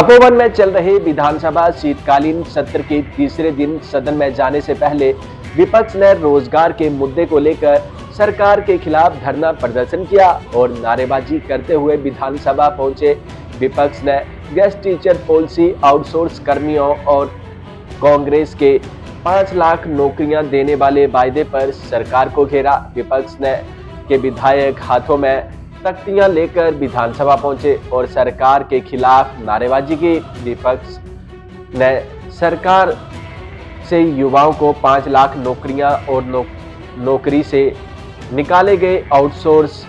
तपोवन में चल रहे विधानसभा शीतकालीन सत्र के तीसरे दिन सदन में जाने से पहले विपक्ष ने रोजगार के मुद्दे को लेकर सरकार के खिलाफ धरना प्रदर्शन किया और नारेबाजी करते हुए विधानसभा पहुंचे। विपक्ष ने गेस्ट टीचर पॉलिसी, आउटसोर्स कर्मियों और कांग्रेस के 5 लाख नौकरियां देने वाले वायदे पर सरकार को घेरा। विपक्ष ने के विधायक हाथों में तख्तियां लेकर विधानसभा पहुंचे और सरकार के खिलाफ नारेबाजी की। विपक्ष ने सरकार से युवाओं को 5 लाख नौकरियां और नौकरी से निकाले गए आउटसोर्स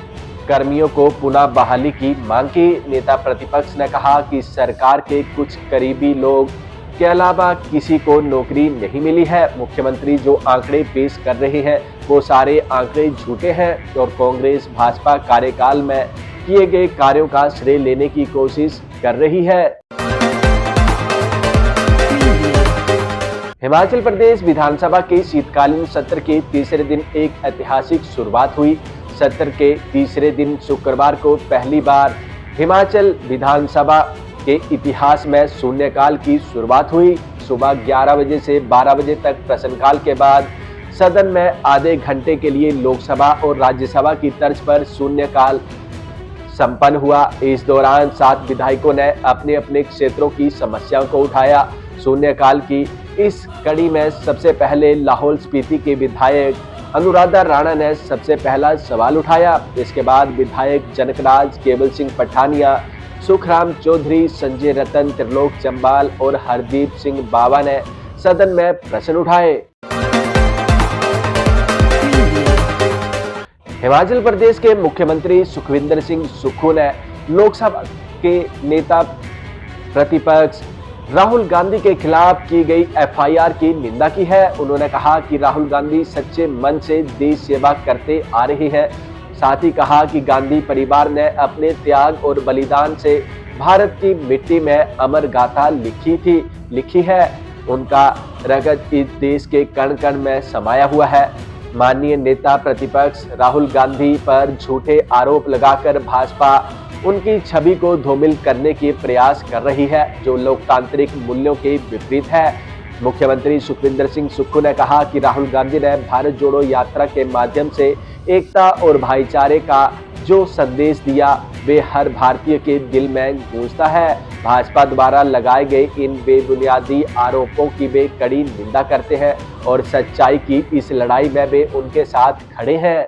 कर्मियों को पुनः बहाली की मांग की। नेता प्रतिपक्ष ने कहा कि सरकार के कुछ करीबी लोग के अलावा किसी को नौकरी नहीं मिली है। मुख्यमंत्री जो आंकड़े पेश कर रहे हैं वो सारे आंकड़े झूठे हैं और कांग्रेस भाजपा कार्यकाल में किए गए कार्यों का श्रेय लेने की कोशिश कर रही है। हिमाचल प्रदेश विधानसभा के शीतकालीन सत्र के तीसरे दिन एक ऐतिहासिक शुरुआत हुई। सत्र के तीसरे दिन शुक्रवार को पहली बार हिमाचल विधानसभा के इतिहास में शून्यकाल की शुरुआत हुई। सुबह 11 बजे से 12 बजे तक प्रश्नकाल के बाद सदन में आधे घंटे के लिए लोकसभा और राज्यसभा की तर्ज पर शून्यकाल संपन्न हुआ। इस दौरान 7 विधायकों ने अपने अपने क्षेत्रों की समस्याओं को उठाया। शून्यकाल की इस कड़ी में सबसे पहले लाहौल स्पीति के विधायक अनुराधा राणा ने सबसे पहला सवाल उठाया। इसके बाद विधायक जनकराज, केवल सिंह पठानिया, सुखराम चौधरी, संजय रतन, त्रिलोक जम्वाल और हरदीप सिंह बावा ने सदन में प्रश्न उठाए। हिमाचल प्रदेश के मुख्यमंत्री सुखविंदर सिंह सुक्खू ने लोकसभा के नेता प्रतिपक्ष राहुल गांधी के खिलाफ की गई एफआईआर की निंदा की है। उन्होंने कहा कि राहुल गांधी सच्चे मन से देश सेवा करते आ रहे हैं। साथ ही कहा कि गांधी परिवार ने अपने त्याग और बलिदान से भारत की मिट्टी में अमर गाथा लिखी है। उनका रगत इस देश के कण कण में समाया हुआ है। माननीय नेता प्रतिपक्ष राहुल गांधी पर झूठे आरोप लगाकर भाजपा उनकी छवि को धूमिल करने के प्रयास कर रही है, जो लोकतांत्रिक मूल्यों के विपरीत है। मुख्यमंत्री सुखविंदर सिंह सुक्खू ने कहा कि राहुल गांधी ने भारत जोड़ो यात्रा के माध्यम से एकता और भाईचारे का जो संदेश दिया वे हर भारतीय के दिल में गूंजता है। भाजपा द्वारा लगाए गए इन बेबुनियादी आरोपों की वे कड़ी निंदा करते हैं और सच्चाई की इस लड़ाई में वे उनके साथ खड़े हैं।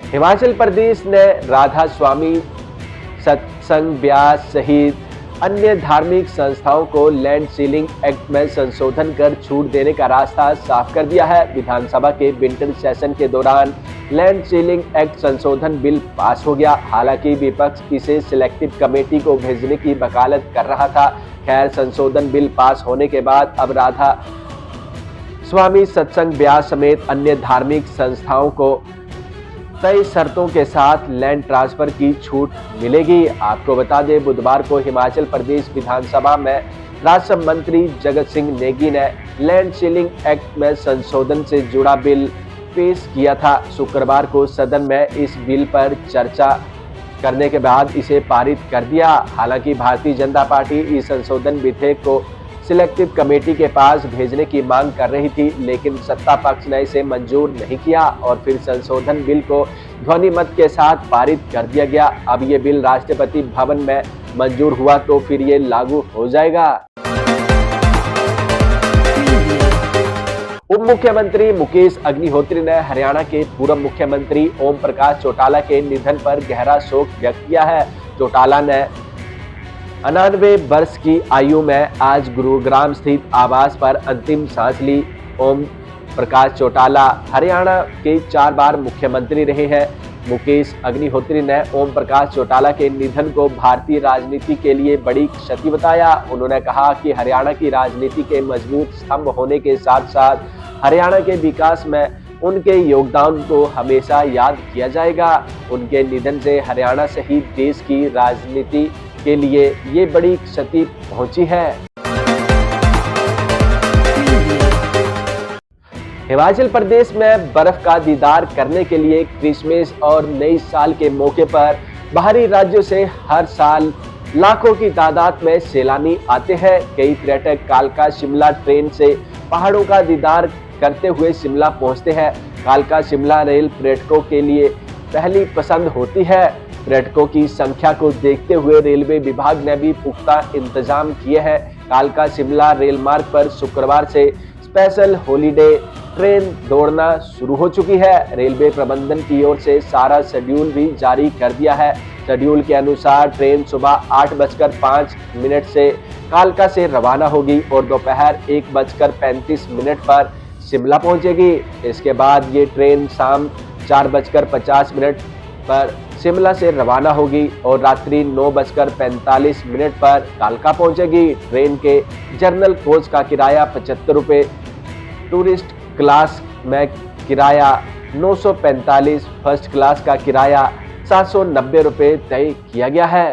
हिमाचल प्रदेश ने राधा स्वामी सत्संग ब्यास सहित अन्य धार्मिक संस्थाओं को लैंड सीलिंग एक्ट में संशोधन कर छूट देने का रास्ता साफ कर दिया है। विधानसभा के विंटर सेशन के दौरान लैंड सीलिंग एक्ट संशोधन बिल पास हो गया। हालांकि विपक्ष इसे सिलेक्टिव कमेटी को भेजने की वकालत कर रहा था। खैर, संशोधन बिल पास होने के बाद अब राधा स्वामी सत्संग ब्यास समेत अन्य धार्मिक संस्थाओं को तय शर्तों के साथ लैंड ट्रांसफर की छूट मिलेगी। आपको बता दें, बुधवार को हिमाचल प्रदेश विधानसभा में राजस्व मंत्री जगत सिंह नेगी ने लैंड सीलिंग एक्ट में संशोधन से जुड़ा बिल पेश किया था। शुक्रवार को सदन में इस बिल पर चर्चा करने के बाद इसे पारित कर दिया। हालांकि भारतीय जनता पार्टी इस संशोधन विधेयक को सिलेक्टिव कमेटी के पास भेजने की मांग कर रही थी, लेकिन सत्ता पक्ष ने इसे मंजूर नहीं किया और फिर संशोधन बिल को ध्वनि मत के साथ पारित कर दिया गया। अब ये बिल राष्ट्रपति भवन में मंजूर हुआ तो फिर ये लागू हो जाएगा। उप मुख्यमंत्री मुकेश अग्निहोत्री ने हरियाणा के पूर्व मुख्यमंत्री ओम प्रकाश चौटाला के निधन पर गहरा शोक व्यक्त किया है। चौटाला ने 99 वर्ष की आयु में आज गुरुग्राम स्थित आवास पर अंतिम सांस ली। ओम प्रकाश चौटाला हरियाणा के 4 बार मुख्यमंत्री रहे हैं। मुकेश अग्निहोत्री ने ओम प्रकाश चौटाला के निधन को भारतीय राजनीति के लिए बड़ी क्षति बताया। उन्होंने कहा कि हरियाणा की राजनीति के मजबूत स्तंभ होने के साथ साथ हरियाणा के विकास में उनके योगदान को हमेशा याद किया जाएगा। उनके निधन से हरियाणा सहित देश की राजनीति के लिए ये बड़ी क्षति पहुंची है। हिमाचल प्रदेश में बर्फ का दीदार करने के लिए क्रिसमस और नई साल के मौके पर बाहरी राज्यों से हर साल लाखों की तादाद में सैलानी आते हैं। कई पर्यटक कालका शिमला ट्रेन से पहाड़ों का दीदार करते हुए शिमला पहुंचते हैं। कालका शिमला रेल पर्यटकों के लिए पहली पसंद होती है। पर्यटकों की संख्या को देखते हुए रेलवे विभाग ने भी पुख्ता इंतजाम किए हैं। कालका शिमला रेल मार्ग पर शुक्रवार से स्पेशल हॉलीडे ट्रेन दौड़ना शुरू हो चुकी है। रेलवे प्रबंधन की ओर से सारा शेड्यूल भी जारी कर दिया है। शेड्यूल के अनुसार ट्रेन सुबह 8:05 से कालका से रवाना होगी और दोपहर 1:35 पर शिमला पहुंचेगी। इसके बाद ये ट्रेन शाम 4:50 पर शिमला से रवाना होगी और रात्रि 9:45 पर कालका पहुंचेगी। ट्रेन के जनरल कोच का किराया 75 रुपये, टूरिस्ट क्लास में किराया 945, फर्स्ट क्लास का किराया 790 रुपये तय किया गया है।